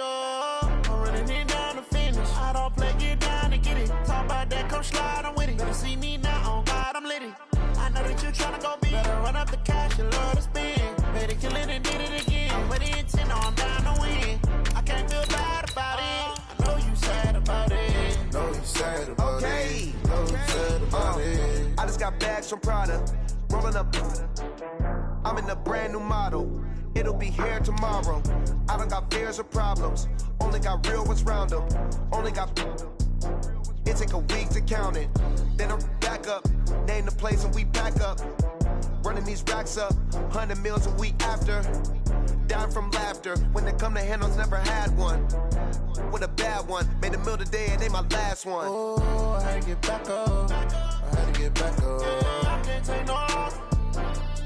up. I'm running it down to finish. I don't play, get down to get it. Talk about that, come slide, I'm with it. Better see me now, on God, I'm litty. I know that you tryna go big. Better run up the cash, you love to spend. Better kill it and did it again. I'm with the intent, no, I'm down to win. I can't feel bad about it. I know you sad about it. Know you sad about it. Know you sad about it. I just got bags from Prada. Rolling up. I'm in a brand new model. It'll be here tomorrow. I don't got fears or problems. Only got real ones round them. Only got. It take a week to count it. Then I'm back up. Name the place and we back up. Running these racks up. 100 meals a week after. Down from laughter. When they come to handles, never had one. With a bad one. Made a meal today and ain't my last one. Oh, I had to get back up. I had to get back up. I can't take no off.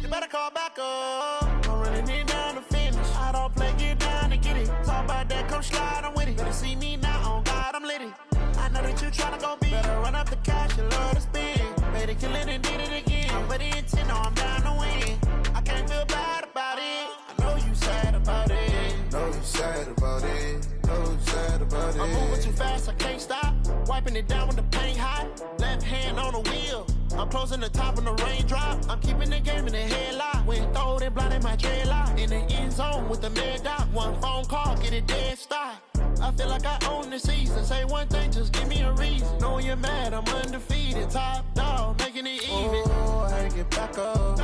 You better call back up. I'm running it down to finish. I don't play, get down to get it. Talk about that, come slide, I'm with it. Better see me now, on God, I'm litty. I know that you tryna go big. Better run up the cash, you love to spend. Better kill it and did it again. I'm with the intent, no, I'm down to win. I can't feel bad about it. I know you sad about it. Know you sad about it. Know you sad about it. I'm moving too fast, I can't stop. Wiping it down with the paint hot. Left hand on the wheel. I'm closing the top when the raindrop. I'm keeping the game in the headlock. When throwed and blinded my dreadlock. In the end zone with the mad dot. One phone call, get it dead stop. I feel like I own the season. Say one thing, just give me a reason. Knowing you're mad, I'm undefeated. Top dog, making it even. Oh, I had to get back up. I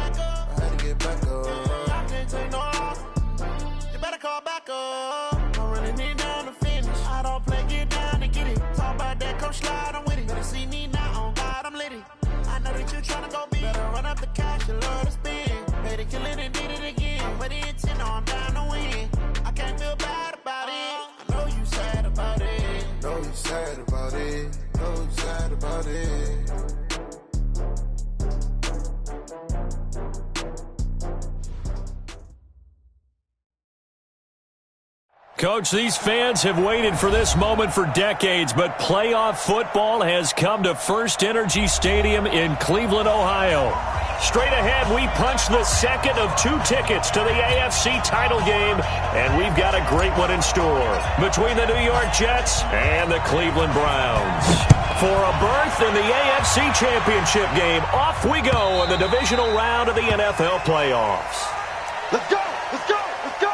had to get back up. I can't take no off. You better call back up. I'm running it down to finish. I don't play, get down to get it. Talk about that, come slide, I'm with it. Better see me now, on God, I'm litty. I know that you tryna go big. Better run up the cash, you love to spend. Better kill it and did it again. I'm with the intent, no, I'm down to win. I can't feel bad about it. I know you sad about it. Know you sad about it. Know you sad about it. Coach, these fans have waited for this moment for decades, but playoff football has come to First Energy Stadium in Cleveland, Ohio. Straight ahead, we punch the second of 2 tickets to the AFC title game, and we've got a great one in store between the New York Jets and the Cleveland Browns. For a berth in the AFC Championship game, off we go in the divisional round of the NFL playoffs. Let's go! Let's go! Let's go!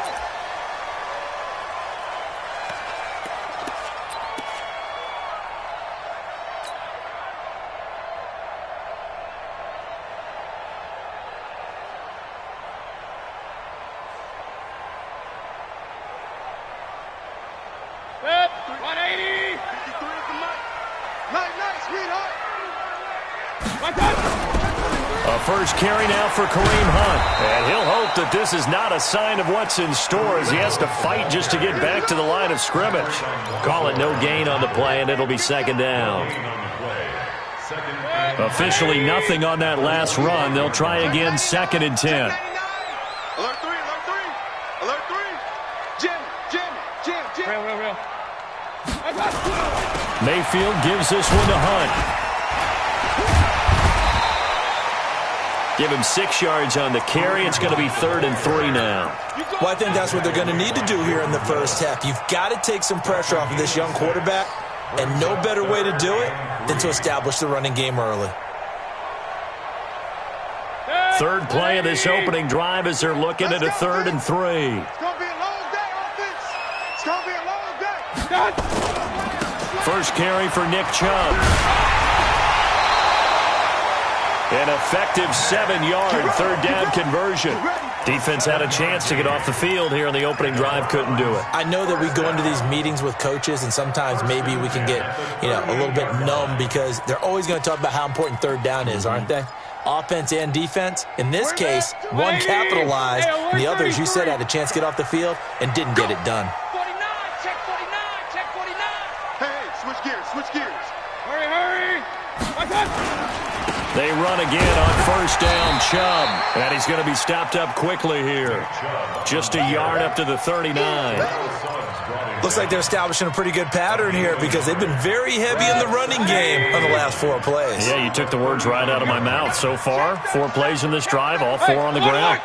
A first carry now for Kareem Hunt. And he'll hope that this is not a sign of what's in store as he has to fight just to get back to the line of scrimmage. Call it no gain on the play, and it'll be second down. Officially nothing on that last run. They'll try again, 2nd and 10. Alert 3, alert 3. Alert 3. Jim. Real. Mayfield gives this one to Hunt. Give him 6 yards on the carry. It's going to be 3rd and 3 now. Well, I think that's what they're going to need to do here in the first half. You've got to take some pressure off of this young quarterback, and no better way to do it than to establish the running game early. Third play of this opening drive as they're looking at a 3rd and 3. It's going to be a long day, offense. It's going to be a long day. First carry for Nick Chubb. An effective 7-yard 3rd down conversion. Defense had a chance to get off the field here in the opening drive, couldn't do it. I know that we go into these meetings with coaches, and sometimes maybe we can get, a little bit numb because they're always going to talk about how important 3rd down is, aren't they? Offense and defense. In this case, one capitalized, and the other, as you said, had a chance to get off the field and didn't get it done. 49, check 49. Hey, switch gears. Hurry. They run again on first down, Chubb. And he's going to be stopped up quickly here. Just a yard up to the 39. Looks like they're establishing a pretty good pattern here because they've been very heavy in the running game on the last 4 plays. Yeah, you took the words right out of my mouth. So far, 4 plays in this drive, all 4 on the ground.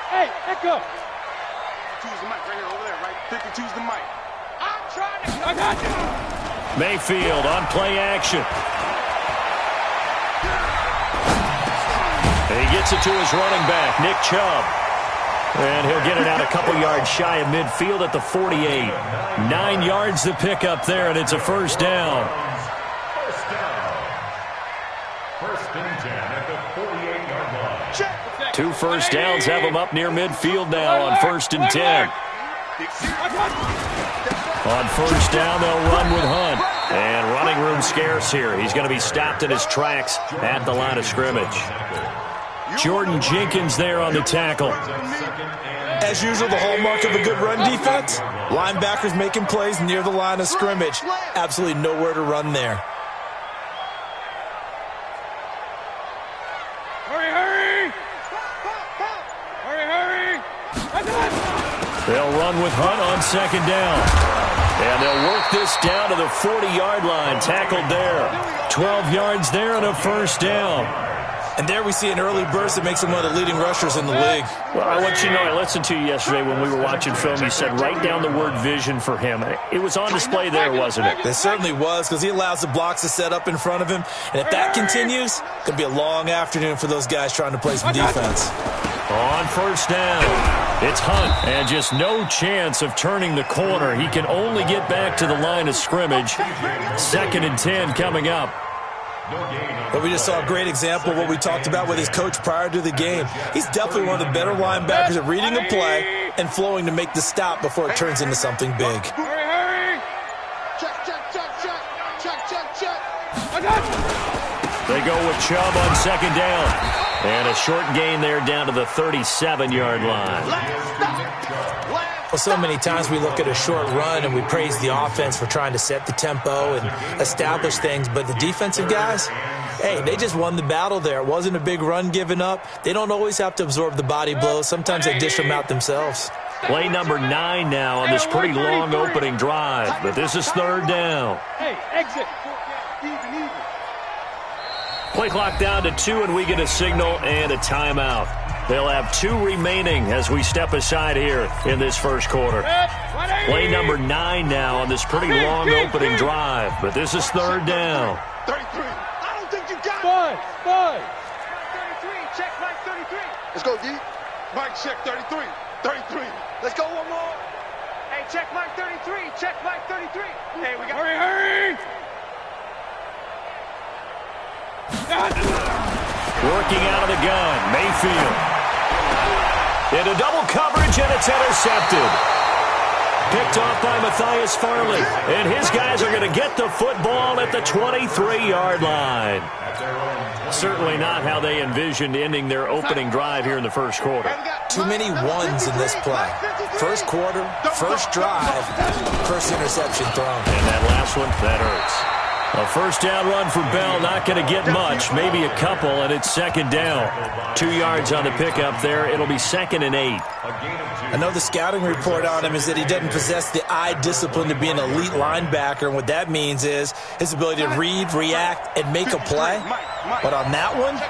Hey, let go. 52's the mic right here, over there, right? 52's the mic. I'm trying to... I got you! Mayfield on play action. He gets it to his running back, Nick Chubb. And he'll get it out a couple yards shy of midfield at the 48. 9 yards to pick up there, and it's a first down. First and 10 at the 48-yard line. 2 first downs have him up near midfield now on first and 10. On first down, they'll run with Hunt. And running room scarce here. He's going to be stopped in his tracks at the line of scrimmage. Jordan Jenkins there on the tackle. As usual, the hallmark of a good run defense, linebackers making plays near the line of scrimmage. Absolutely nowhere to run there. Hurry! Hurry! They'll run with Hunt on second down. And they'll work this down to the 40-yard line. Tackled there. 12 yards there and a first down. And there we see an early burst that makes him one of the leading rushers in the league. Well, I want you to know, I listened to you yesterday when we were watching film. You said write down the word vision for him. It was on display there, wasn't it? It certainly was, because he allows the blocks to set up in front of him. And if that continues, it's going to be a long afternoon for those guys trying to play some defense. On first down, it's Hunt. And just no chance of turning the corner. He can only get back to the line of scrimmage. 2nd and 10 coming up. But we just saw a great example of what we talked about with his coach prior to the game. He's definitely one of the better linebackers at reading a play and flowing to make the stop before it turns into something big. Hurry! Check. I got you! They go with Chubb on second down. And a short gain there down to the 37-yard line. Well, so many times we look at a short run and we praise the offense for trying to set the tempo and establish things. But the defensive guys, hey, they just won the battle there. It wasn't a big run given up. They don't always have to absorb the body blows. Sometimes they dish them out themselves. Play number 9 now on this pretty long opening drive. But this is third down. Hey, exit. Play clock down to 2, and we get a signal and a timeout. They'll have 2 remaining as we step aside here in this first quarter. Play number 9 now on this pretty long opening drive. But this is third down. 33. I don't think you got it. Five. 33. Check Mike 33. Let's go, D. Mike, check 33. 33. Let's go one more. Hey, check Mike 33. Check Mike 33. Hey, we got... Hurry! Working out of the gun, Mayfield. Into double coverage, and it's intercepted. Picked off by Matthias Farley. And his guys are going to get the football at the 23-yard line. Certainly not how they envisioned ending their opening drive here in the first quarter. Too many ones in this play. First quarter, first drive, first interception thrown. And that last one, that hurts. A first down run for Bell, not going to get much, maybe a couple, and it's second down. 2 yards on the pickup there. It'll be 2nd and 8. I know the scouting report on him is that he doesn't possess the eye discipline to be an elite linebacker, and what that means is his ability to read, react, and make a play. But on that one,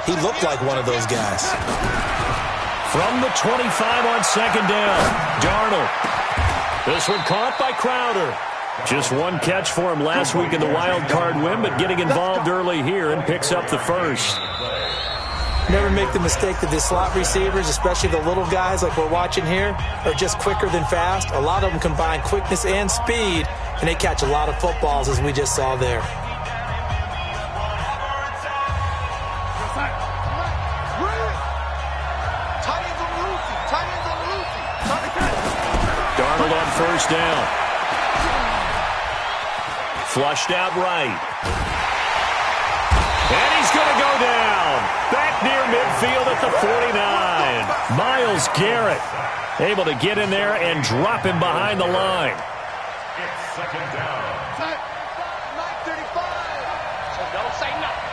he looked like one of those guys. From the 25 on second down, Darnold. This one caught by Crowder. Just one catch for him last week in the wild card win, but getting involved early here and picks up the first. Never make the mistake that the slot receivers, especially the little guys like we're watching here, are just quicker than fast. A lot of them combine quickness and speed, and they catch a lot of footballs, as we just saw there. Darnold on first down. Flushed out right. And he's going to go down. Back near midfield at the 49. Myles Garrett able to get in there and drop him behind the line. It's second down. Mike 35. So don't say nothing.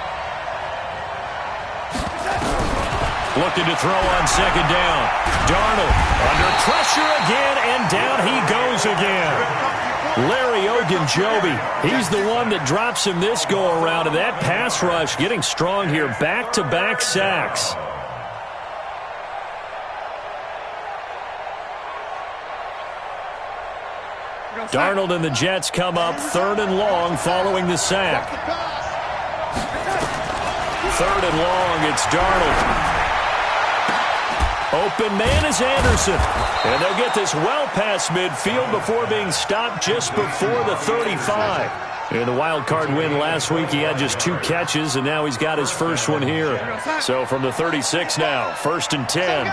Looking to throw on second down. Darnold under pressure again, and down he goes again. Larry Ogunjobi, he's the one that drops him this go-around, and that pass rush getting strong here. Back-to-back sacks. Darnold and the Jets come up 3rd and long following the sack. 3rd and long, it's Darnold. Open man is Anderson. And they'll get this well past midfield before being stopped just before the 35. In the wild card win last week, he had just 2 catches, and now he's got his first one here. So from the 36 now, 1st and 10.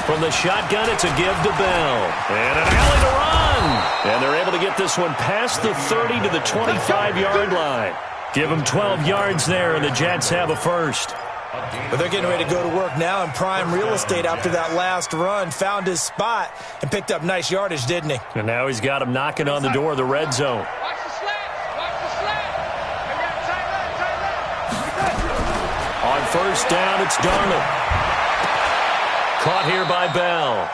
From the shotgun, it's a give to Bell. And an alley to run. And they're able to get this one past the 30 to the 25-yard line. Give them 12 yards there, and the Jets have a first. But they're getting ready to go to work now in prime real estate after that last run. Found his spot and picked up nice yardage, didn't he? And now he's got him knocking on the door of the red zone. Watch the slats. Watch the slats. On 1st down, it's Darnold. Caught here by Bell.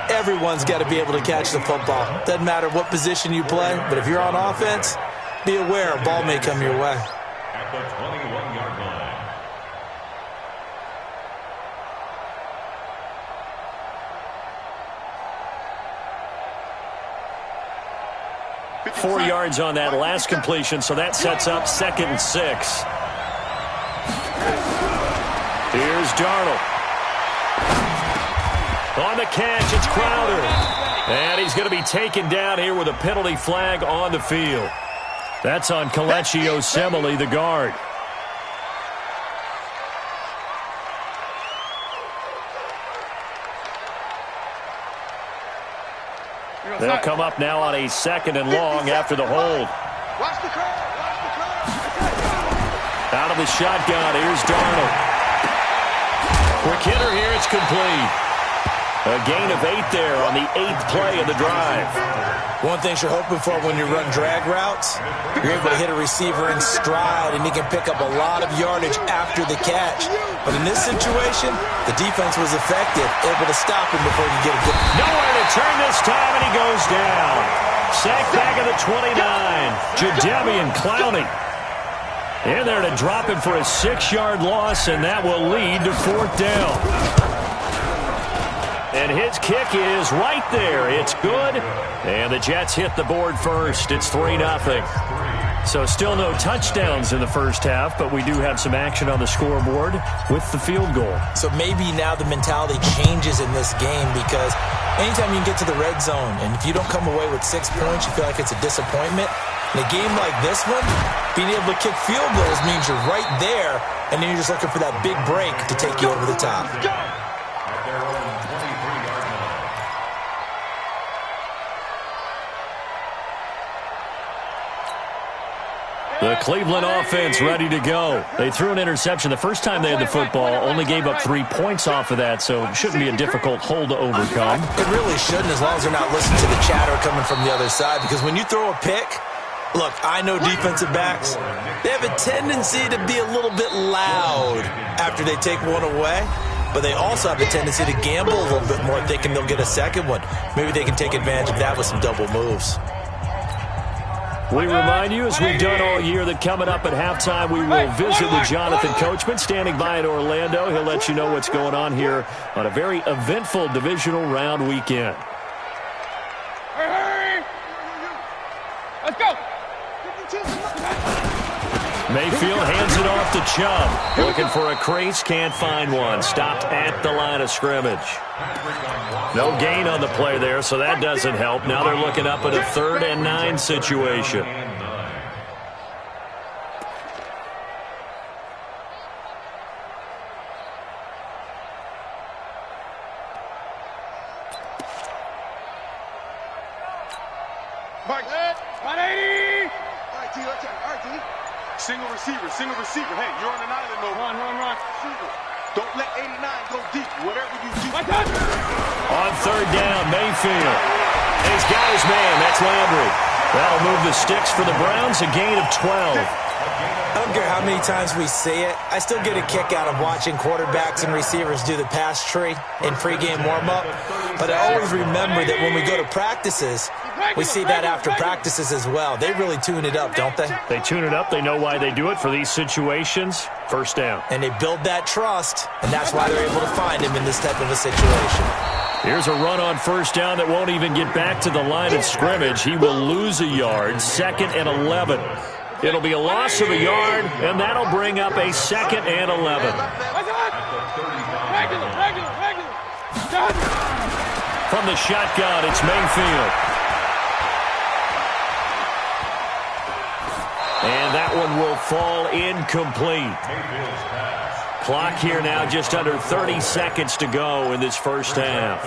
Everyone's got to be able to catch the football. Doesn't matter what position you play, but if you're on offense, be aware a ball may come your way. At the 21-yard line. 4 yards on that last completion, so that sets up 2nd and 6. Here's Darnold. On the catch, it's Crowder. And he's going to be taken down here with a penalty flag on the field. That's on Kelechi Osemele, the guard. They'll come up now on a 2nd and long after the hold. Watch the curve. Watch the curve. Out of the shotgun, here's Darnold. Quick hitter here, it's complete. A gain of 8 there on the 8th play of the drive. One thing you're hoping for when you run drag routes, you're able to hit a receiver in stride, and he can pick up a lot of yardage after the catch. But in this situation, the defense was effective, able to stop him before he could get a good... Nowhere to turn this time, and he goes down. Sack back at the 29. Jadeveon Clowney in there to drop him for a 6-yard loss, and that will lead to 4th down. And his kick is right there. It's good. And the Jets hit the board first. It's 3-0. So still no touchdowns in the first half, but we do have some action on the scoreboard with the field goal. So maybe now the mentality changes in this game, because anytime you can get to the red zone, and if you don't come away with 6 points, you feel like it's a disappointment. In a game like this one, being able to kick field goals means you're right there, and then you're just looking for that big break to take you over the top. The Cleveland offense ready to go. They threw an interception the first time they had the football, only gave up 3 points off of that, so it shouldn't be a difficult hole to overcome. It really shouldn't, as long as they're not listening to the chatter coming from the other side, because when you throw a pick, look, I know defensive backs, they have a tendency to be a little bit loud after they take one away, but they also have a tendency to gamble a little bit more, thinking they'll get a second one. Maybe they can take advantage of that with some double moves. We remind you, as we've done all year, that coming up at halftime, we will visit with Jonathan Coachman, standing by in Orlando. He'll let you know what's going on here on a very eventful divisional round weekend. Hurry! Let's go! Mayfield hands it off to Chubb. Looking for a crease, can't find one. Stopped at the line of scrimmage. No gain on the play there, so that doesn't help. Now they're looking up at a 3rd and 9 situation. Mike. 180! All right, D. Single receiver. Hey, you're on an island, though. Run. Don't let 89 go deep. Whatever you do. On 3rd down, Mayfield. And he's got his man. That's Landry. That'll move the sticks for the Browns. A gain of 12. I don't care how many times we say it, I still get a kick out of watching quarterbacks and receivers do the pass tree in pregame warm-up. But I always remember that when we go to practices, we see that after practices as well. They really tune it up, don't they? They tune it up. They know why they do it for these situations. 1st down. And they build that trust, and that's why they're able to find him in this type of a situation. Here's a run on first down that won't even get back to the line of scrimmage. He will lose a yard, 2nd and 11. It'll be a loss of a yard, and that'll bring up a 2nd and 11. From the shotgun, it's Mayfield. And that one will fall incomplete. Clock here now, just under 30 seconds to go in this first half.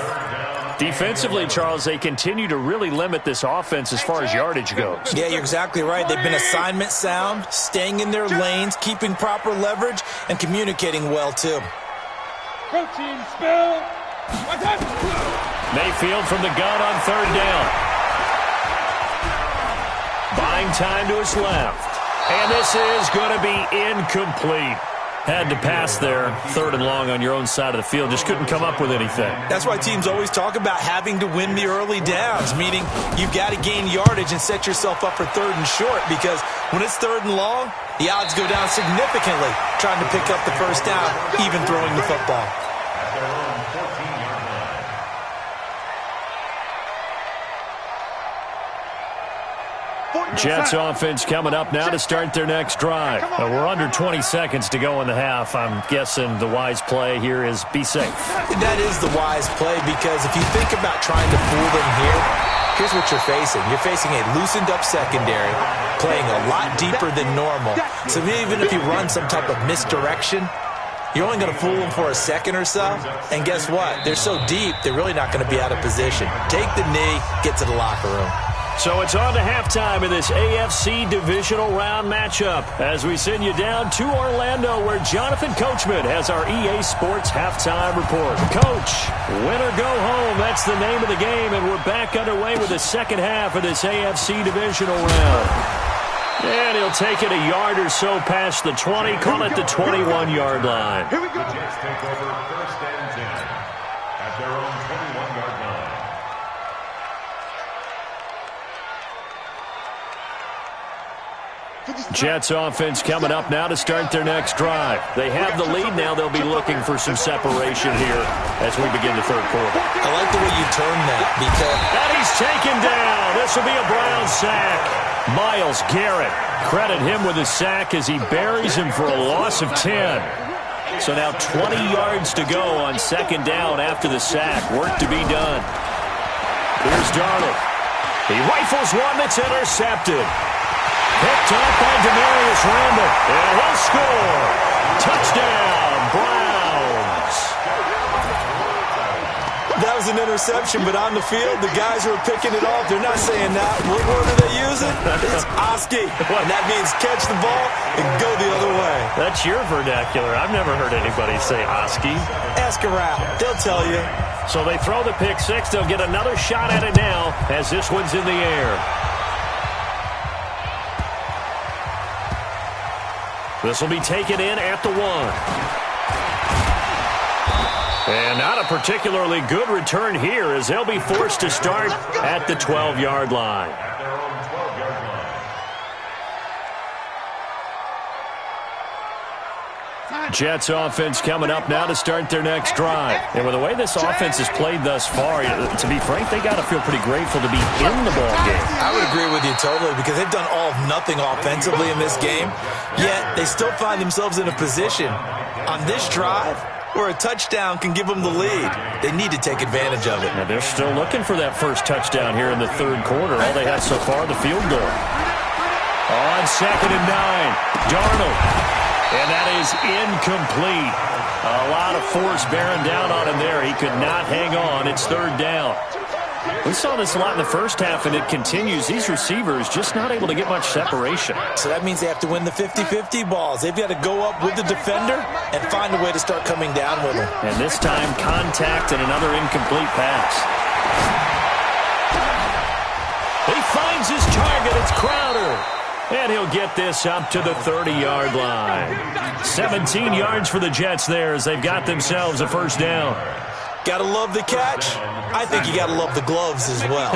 Defensively, Charles, they continue to really limit this offense as far as yardage goes. Yeah, you're exactly right. They've been assignment sound, staying in their lanes, keeping proper leverage, and communicating well, too. Protein spill. Mayfield from the gun on 3rd down. Buying time to his left. And this is going to be incomplete. Had to pass there, 3rd and long on your own side of the field. Just couldn't come up with anything. That's why teams always talk about having to win the early downs, meaning you've got to gain yardage and set yourself up for 3rd and short, because when it's 3rd and long, the odds go down significantly trying to pick up the first down, even throwing the football. Jets offense coming up now to start their next drive. We're under 20 seconds to go in the half. I'm guessing the wise play here is be safe. That is the wise play, because if you think about trying to fool them here, here's what you're facing. You're facing a loosened up secondary, playing a lot deeper than normal. So even if you run some type of misdirection, you're only going to fool them for a second or so. And guess what? They're so deep, they're really not going to be out of position. Take the knee, get to the locker room. So it's on to halftime in this AFC divisional round matchup as we send you down to Orlando, where Jonathan Coachman has our EA Sports halftime report. Coach, win or go home, that's the name of the game, and we're back underway with the second half of this AFC divisional round. And he'll take it a yard or so past the 20, call it the 21-yard line. Here we go. The Jets take over 1st and 10 at their own 21-yard line. Jets offense coming up now to start their next drive. They have the lead now. They'll be looking for some separation here as we begin the 3rd quarter. I like the way you turn that, because... And he's taken down. This will be a Brown sack. Myles Garrett, credit him with a sack as he buries him for a loss of 10. So now 20 yards to go on 2nd down after the sack. Work to be done. Here's Darnold. He rifles one that's intercepted. Picked up by Demarius Randall, and he'll score. Touchdown, Browns. That was an interception, but on the field, the guys who are picking it off, they're not saying that. What word are they using? It's Oski, and that means catch the ball and go the other way. That's your vernacular. I've never heard anybody say Oski. Ask around. They'll tell you. So they throw the pick six. They'll get another shot at it now as this one's in the air. This will be taken in at the 1. And not a particularly good return here as they'll be forced to start at the 12-yard line. At their own 12-yard line. Jets offense coming up now to start their next drive. And with the way this offense has played thus far, to be frank, they got to feel pretty grateful to be in the ball game. I would agree with you totally, because they've done all of nothing offensively in this game, yet they still find themselves in a position on this drive where a touchdown can give them the lead. They need to take advantage of it. And they're still looking for that first touchdown here in the 3rd quarter. All they have so far, the field goal. On 2nd and 9, Darnold. And that is incomplete. A lot of force bearing down on him there. He could not hang on. It's 3rd down. We saw this a lot in the first half, and it continues. These receivers just not able to get much separation. So that means they have to win the 50-50 balls. They've got to go up with the defender and find a way to start coming down with him. And this time, contact and another incomplete pass. He finds his target. It's Crowder. And he'll get this up to the 30-yard line. 17 yards for the Jets there as they've got themselves a first down. Got to love the catch. I think you got to love the gloves as well.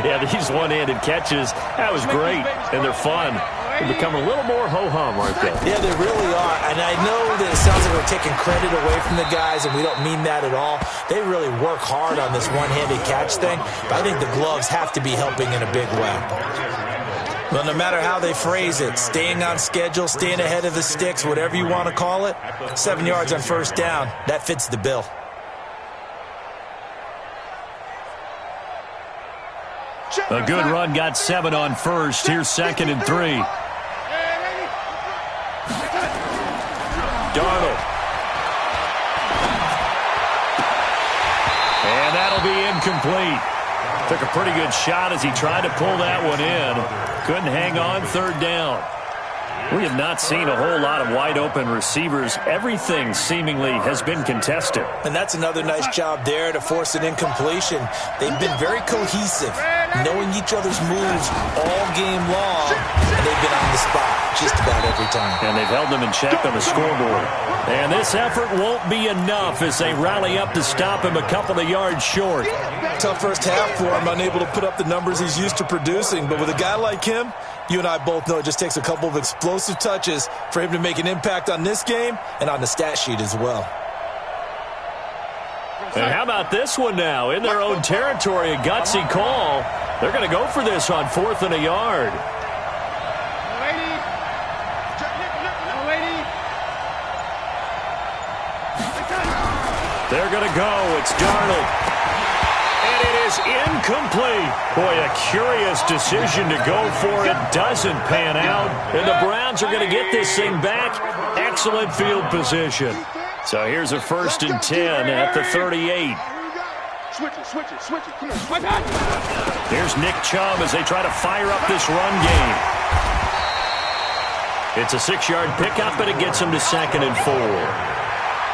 Yeah, these one-handed catches, that was great, and they're fun. They've become a little more ho-hum, aren't they? Yeah, they really are. And I know that it sounds like we're taking credit away from the guys, and we don't mean that at all. They really work hard on this one-handed catch thing, but I think the gloves have to be helping in a big way. Well, no matter how they phrase it, staying on schedule, staying ahead of the sticks, whatever you want to call it, 7 yards on first down, that fits the bill. A good run got 7 on first. Here's 2nd and 3. Darnold. And that'll be incomplete. Took a pretty good shot as he tried to pull that one in. Couldn't hang on 3rd down. We have not seen a whole lot of wide-open receivers. Everything seemingly has been contested. And that's another nice job there to force an incompletion. They've been very cohesive, knowing each other's moves all game long, and they've been on the spot just about every time. And they've held them in check on the scoreboard. And this effort won't be enough as they rally up to stop him a couple of yards short. Tough first half for him, unable to put up the numbers he's used to producing. But with a guy like him, you and I both know it just takes a couple of explosive touches for him to make an impact on this game and on the stat sheet as well. And how about this one now? In their own territory, a gutsy call. They're going to go for this on 4th and a yard. They're going to go. It's Darnold. And it is incomplete. Boy, a curious decision to go for it. Doesn't pan out. And the Browns are going to get this thing back. Excellent field position. So here's a 1st and 10 at the 38. Switch it. Come on. Here's Nick Chubb as they try to fire up this run game. It's a 6-yard pickup, and it gets them to 2nd and 4.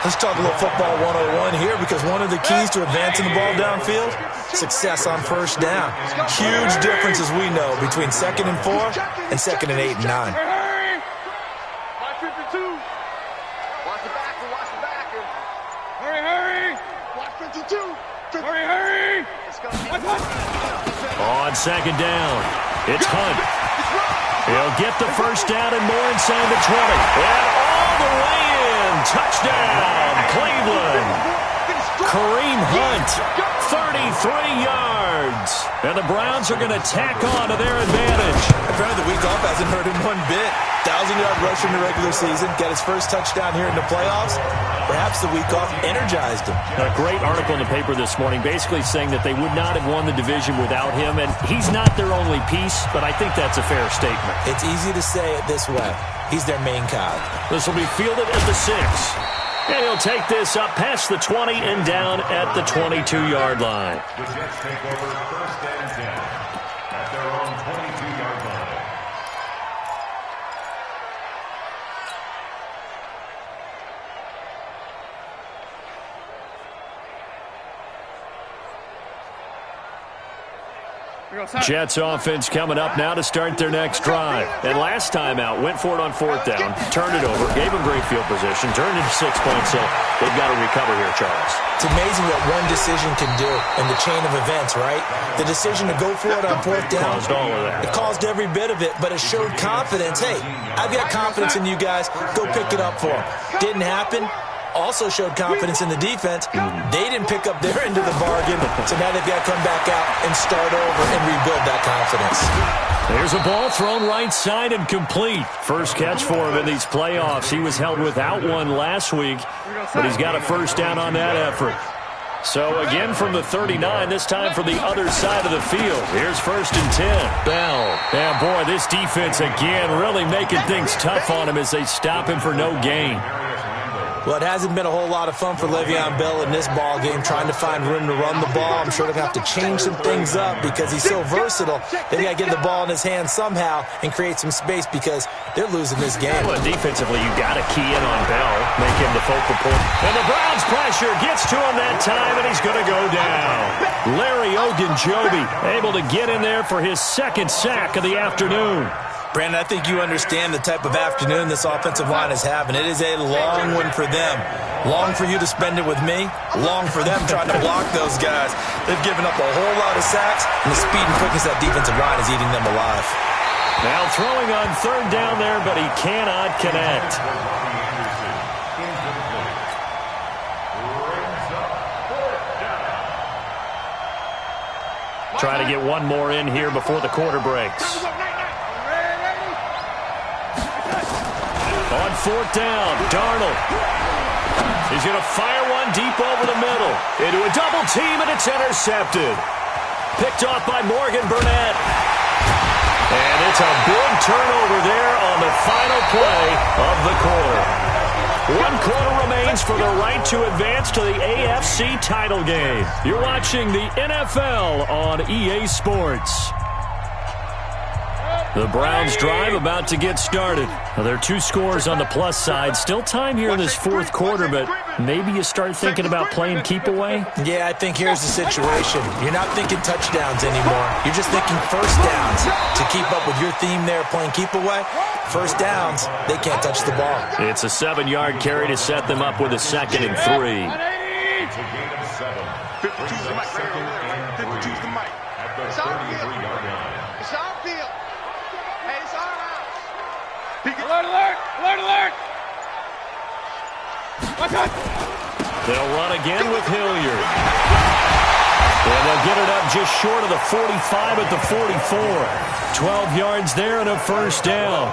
Let's talk a little football 101 here, because one of the keys to advancing the ball downfield, success on first down. Huge difference, as we know, between 2nd and 4 and 2nd and 8 and 9. Hurry! 52. Watch the backer. Hurry! Watch 52. Hurry! On 2nd down, it's Hunt. He'll get the first down and more inside the 20. And all the way in. Touchdown, Cleveland. Kareem Hunt, 33 yards. And the Browns are going to tack on to their advantage. Apparently the week off hasn't hurt him one bit. 1,000-yard rusher in the regular season. Got his first touchdown here in the playoffs. Perhaps the week off energized him. A great article in the paper this morning basically saying that they would not have won the division without him. And he's not their only piece, but I think that's a fair statement. It's easy to say it this way. He's their main cog. This will be fielded at the 6. And he'll take this up past the 20 and down at the 22-yard line. The Jets take over 1st and 10 at their own 22-yard line. Jets offense coming up now to start their next drive. And last time out, went for it on 4th down, turned it over, gave them great field position, turned it to 6 points. So they've got to recover here, Charles. It's amazing what one decision can do in the chain of events, right? The decision to go for it on 4th down. Caused all of that. It caused every bit of it, but it showed confidence. Hey, I've got confidence in you guys. Go pick it up for them. Didn't happen. Also showed confidence in the defense. They didn't pick up their end of the bargain, so now they've got to come back out and start over and rebuild that confidence. There's a ball thrown right side and complete. First catch for him in these playoffs. He was held without one last week, but he's got a first down on that effort. So again from the 39, this time from the other side of the field. Here's 1st and 10. Bell. And boy, this defense again really making things tough on him as they stop him for no gain. Well, it hasn't been a whole lot of fun for Le'Veon Bell in this ball game, trying to find room to run the ball. I'm sure they're going to have to change some things up because he's so versatile. They've got to get the ball in his hands somehow and create some space because they're losing this game. Well, defensively, you got to key in on Bell, make him the focal point. And the Browns pressure gets to him that time, and he's going to go down. Larry Ogunjobi able to get in there for his 2nd sack of the afternoon. Brandon, I think you understand the type of afternoon this offensive line is having. It is a long one for them. Long for you to spend it with me. Long for them trying to block those guys. They've given up a whole lot of sacks, and the speed and quickness of that defensive line is eating them alive. Now throwing on third down there, but he cannot connect. Try to get one more in here before the quarter breaks. On fourth down, Darnold. He's going to fire one deep over the middle. Into a double team, and it's intercepted. Picked off by Morgan Burnett. And it's a big turnover there on the final play of the quarter. 1 quarter remains for the right to advance to the AFC title game. You're watching the NFL on EA Sports. The Browns drive about to get started. Well, there are 2 scores on the plus side. Still time here in this fourth quarter, but maybe you start thinking about playing keep away? Yeah, I think here's the situation. You're not thinking touchdowns anymore. You're just thinking first downs. To keep up with your theme there, playing keep away, first downs, they can't touch the ball. It's a 7-yard carry to set them up with a 2nd and 3. It's a gain of 7. 52's the mic. 52's the mic. At the 33-yard line. It's our field. Hey, it's our house. Alert, alert! Alert, alert! They'll run again with Hilliard. And they'll get it up just short of the 45 at the 44. 12 yards there and a first down.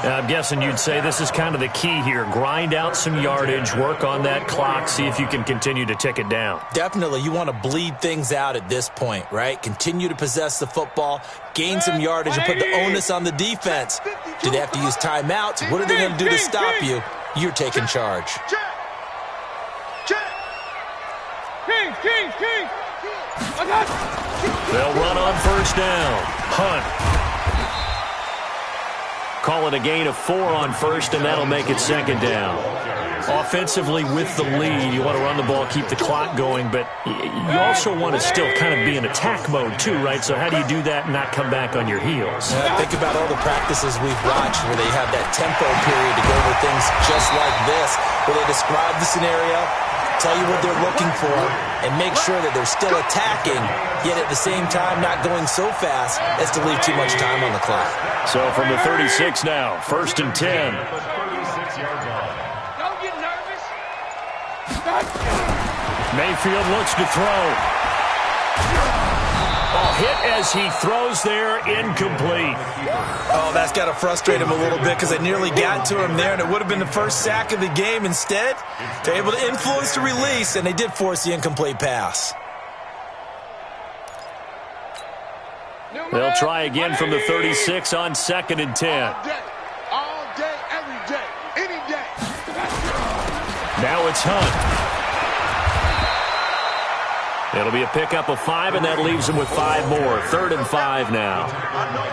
I'm guessing you'd say this is kind of the key here. Grind out some yardage, work on that clock, see if you can continue to tick it down. Definitely. You want to bleed things out at this point, right? Continue to possess the football, gain some yardage, and put the onus on the defense. Do they have to use timeouts? What are they going to do to stop you? You're taking charge. They'll run on first down. Hunt. Call it a gain of 4 on first, and that'll make it 2nd down. Offensively, with the lead, you want to run the ball, keep the clock going, but you also want to still kind of be in attack mode too, right? So how do you do that and not come back on your heels? Think about all the practices we've watched where they have that tempo period to go over things just like this, where they describe the scenario, tell you what they're looking for, and make sure that they're still attacking, yet at the same time not going so fast as to leave too much time on the clock. So from the 36 now, 1st and 10. Don't get nervous. Mayfield looks to throw. Hit as he throws there, incomplete. Oh, that's got to frustrate him a little bit because they nearly got to him there, and it would have been the first sack of the game. Instead, they're able to influence the release, and they did force the incomplete pass. They'll try again from the 36 on 2nd and 10. All day, every day, any day. Now it's Hunt. It'll be a pickup of 5, and that leaves them with 5 more. 3rd and 5 now.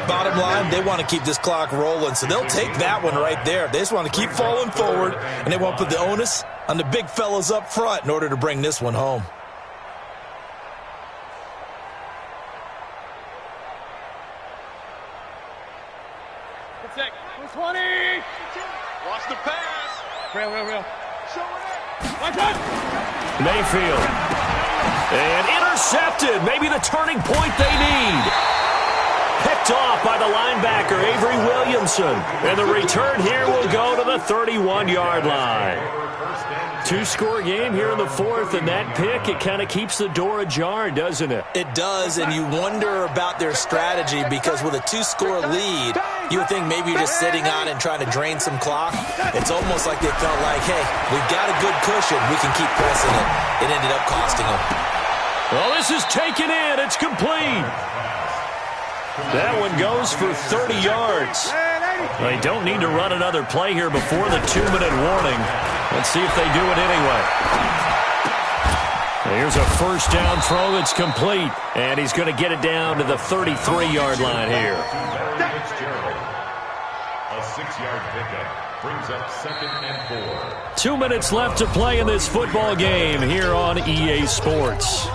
Bottom line, they want to keep this clock rolling, so they'll take that one right there. They just want to keep falling forward, and they want to put the onus on the big fellas up front in order to bring this one home. Protect. 20. Watch the pass. Real. Show it up. Mayfield. And intercepted. Maybe the turning point they need. Picked off by the linebacker, Avery Williamson. And the return here will go to the 31-yard line. 2-score game here in the 4th, and that pick, it kind of keeps the door ajar, doesn't it? It does, and you wonder about their strategy because with a 2-score lead, you would think maybe you're just sitting on it and trying to drain some clock. It's almost like they felt like, hey, we've got a good cushion. We can keep pressing it. It ended up costing them. Well, this is taken in. It's complete. That one goes for 30 yards. They don't need to run another play here before the 2-minute warning. Let's see if they do it anyway. Here's a first down throw that's complete. And he's going to get it down to the 33-yard line here. A 6-yard pickup brings up 2nd and 4. 2 minutes left to play in this football game here on EA Sports.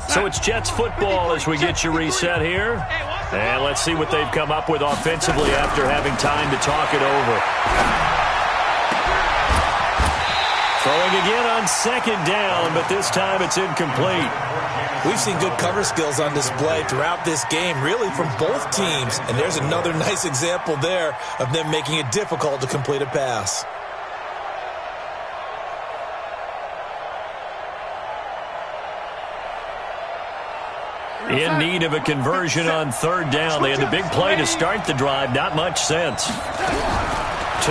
So it's Jets football as we get you reset here. And let's see what they've come up with offensively after having time to talk it over. Throwing again on second down, but this time it's incomplete. We've seen good cover skills on display throughout this game, really from both teams. And there's another nice example there of them making it difficult to complete a pass. In need of a conversion on third down. They had the big play to start the drive. Not much sense. To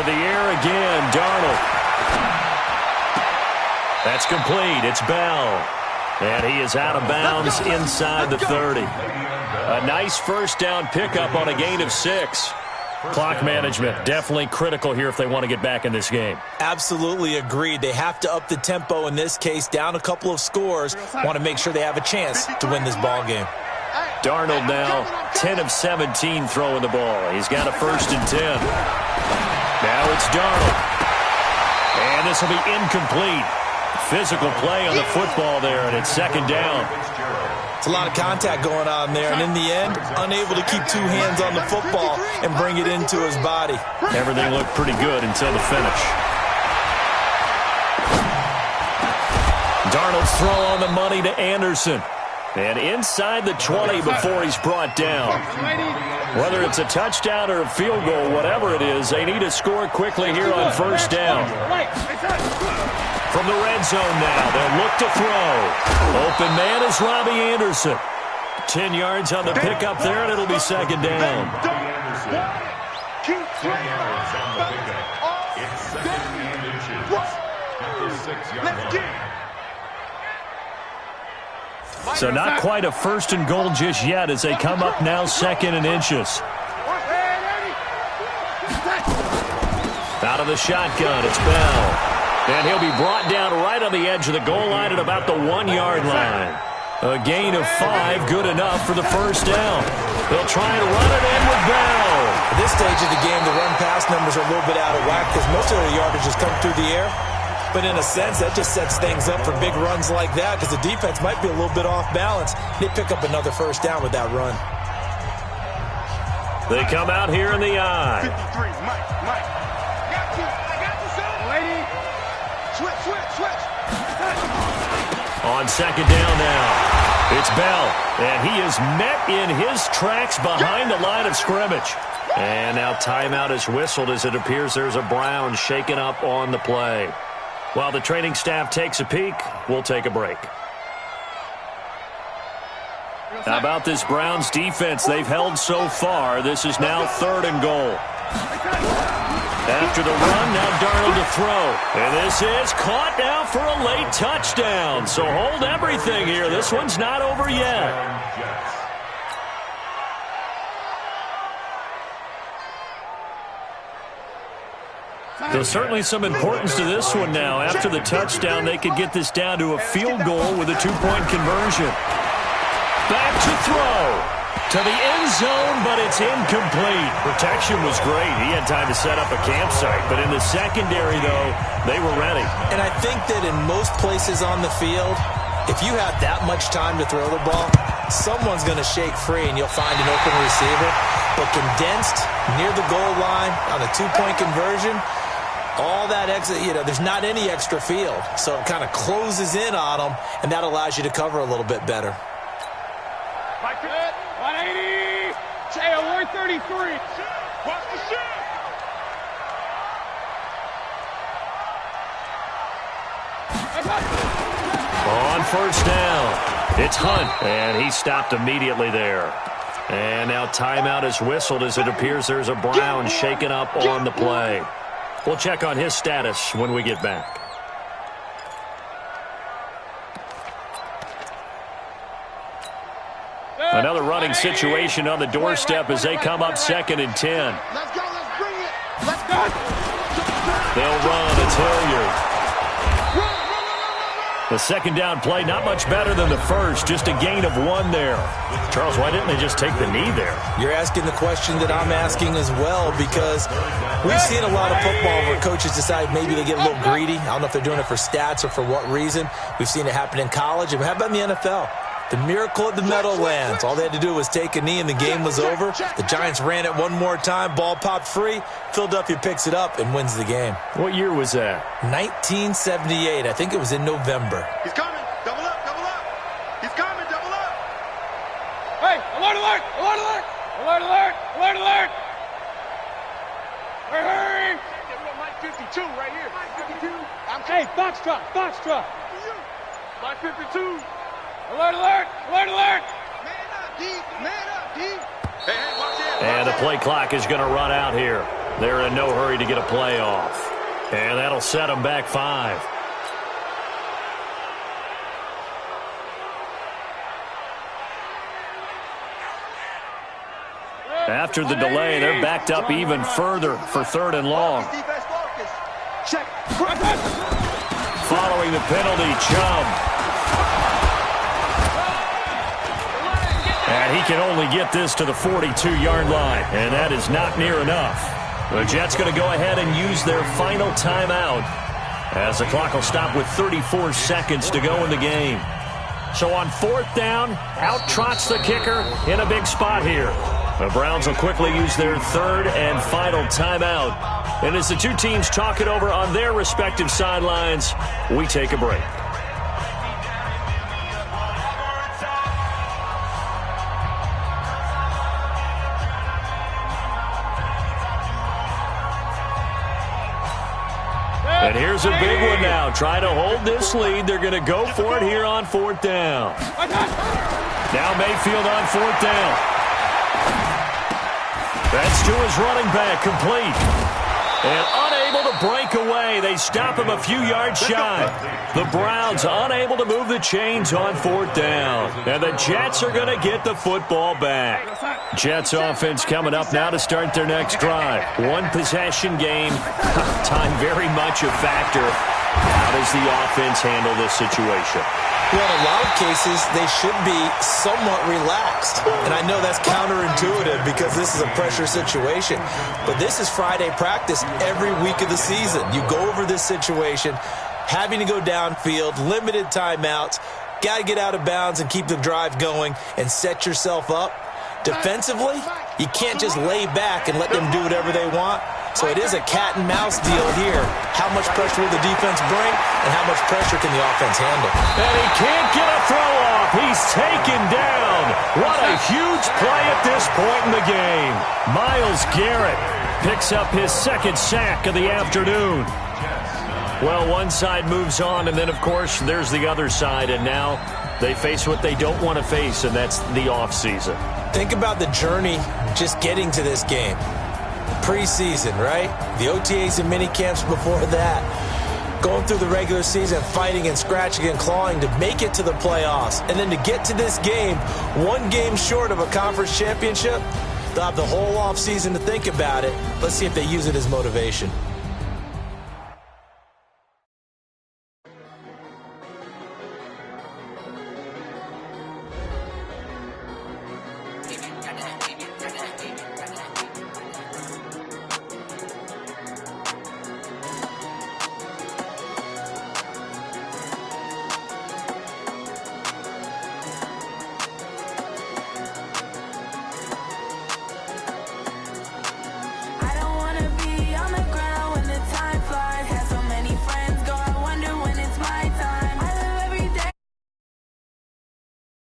the air again, Darnold. That's complete. It's Bell. And he is out of bounds inside the 30. A nice first down pickup on a gain of 6. Clock management, definitely critical here if they want to get back in this game. Absolutely agreed. They have to up the tempo in this case, down a couple of scores. Want to make sure they have a chance to win this ball game. Darnold now 10 of 17 throwing the ball. He's got a 1st and 10. Now it's Darnold. And this will be incomplete. Physical play on the football there, and it's 2nd down. It's a lot of contact going on there, and in the end, unable to keep 2 hands on the football and bring it into his body. Everything looked pretty good until the finish. Darnold's throw on the money to Anderson. And inside the 20 before he's brought down. Whether it's a touchdown or a field goal, whatever it is, they need to score quickly here on 1st down. From the red zone now, they'll look to throw. Open man is Robbie Anderson. 10 yards on the pickup there, and it'll be 2nd down. So not quite a 1st and goal just yet as they come up now 2nd and inches. Out of the shotgun, it's Bell. And he'll be brought down right on the edge of the goal line at about the 1-yard line. A gain of 5, good enough for the 1st down. They'll try to run it in with Bell. At this stage of the game, the run-pass numbers are a little bit out of whack because most of the yardage has come through the air. But in a sense, that just sets things up for big runs like that because the defense might be a little bit off balance. They pick up another 1st down with that run. They come out here in the eye. 53, Mike. Switch. On 2nd down now, it's Bell, and he is met in his tracks behind the line of scrimmage. And now timeout is whistled as it appears there's a Brown shaken up on the play. While the training staff takes a peek, we'll take a break. How about this Browns defense they've held so far? This is now 3rd and goal. After the run, now Darnold to throw. And this is caught now for a late touchdown. So hold everything here. This one's not over yet. There's certainly some importance to this one now. After the touchdown, they could get this down to a field goal with a 2-point conversion. Back to throw. To the end zone, but it's incomplete. Protection was great. He had time to set up a campsite. But in the secondary, though, they were ready. And I think that in most places on the field, if you have that much time to throw the ball, someone's going to shake free and you'll find an open receiver. But condensed near the goal line on a 2-point conversion, all that exit, there's not any extra field. So it kind of closes in on them, and that allows you to cover a little bit better. 180. Say a 133. Watch the shot. On 1st down, it's Hunt, and he stopped immediately there. And now timeout is whistled as it appears there's a Brown shaken up on the play. We'll check on his status when we get back. Another running situation on the doorstep as they come up 2nd and 10. Let's go, let's bring it. Let's go. They'll run. It's Hilliard. The 2nd down play, not much better than the first. Just a gain of 1 there. Charles, why didn't they just take the knee there? You're asking the question that I'm asking as well, because we've seen a lot of football where coaches decide maybe they get a little greedy. I don't know if they're doing it for stats or for what reason. We've seen it happen in college. And how about in the NFL? The miracle of the Meadowlands. All they had to do was take a knee and the game was over. The Giants ran it one more time. Ball popped free. Philadelphia picks it up and wins the game. What year was that? 1978. I think it was in November. He's coming. Double up, double up. He's coming, double up. Hey, alert, alert, alert, alert. Alert, alert, alert, alert. Hurry, hurry. Mike 52 right here. Mike 52. Hey, box truck, box truck. Mike 52. Alert, alert, alert, alert. Man up, D. Man up, D. Hey, watch it. And the play clock is going to run out here. They're in no hurry to get a play off. And that'll set them back 5. After the delay, they're backed up even further for 3rd and long. Check. Following the penalty, Chubb. And he can only get this to the 42-yard line, and that is not near enough. The Jets going to go ahead and use their final timeout as the clock will stop with 34 seconds to go in the game. So on 4th down, out trots the kicker in a big spot here. The Browns will quickly use their 3rd and final timeout. And as the two teams talk it over on their respective sidelines, we take a break. And here's a big one now. Trying to hold this lead. They're going to go for it here on 4th down. Now Mayfield on 4th down. That's to his running back, complete. And unable to break away. They stop him a few yards shy. The Browns unable to move the chains on 4th down. And the Jets are going to get the football back. Jets offense coming up now to start their next drive. 1 possession game. Time very much a factor. How does the offense handle this situation? Well, in a lot of cases, they should be somewhat relaxed. And I know that's counterintuitive because this is a pressure situation. But this is Friday practice every week of the season. You go over this situation, having to go downfield, limited timeouts, got to get out of bounds and keep the drive going and set yourself up. Defensively, you can't just lay back and let them do whatever they want. So it is a cat and mouse deal here. How much pressure will the defense bring, and how much pressure can the offense handle? And he can't get a throw off. He's taken down. What a huge play at this point in the game. Myles Garrett picks up his 2nd sack of the afternoon. Well, one side moves on, and then, of course, there's the other side, and now they face what they don't want to face, and that's the offseason. Think about the journey just getting to this game. Preseason, right? The OTAs and mini camps before that. Going through the regular season, fighting and scratching and clawing to make it to the playoffs. And then to get to this game, 1 game short of a conference championship, they'll have the whole offseason to think about it. Let's see if they use it as motivation.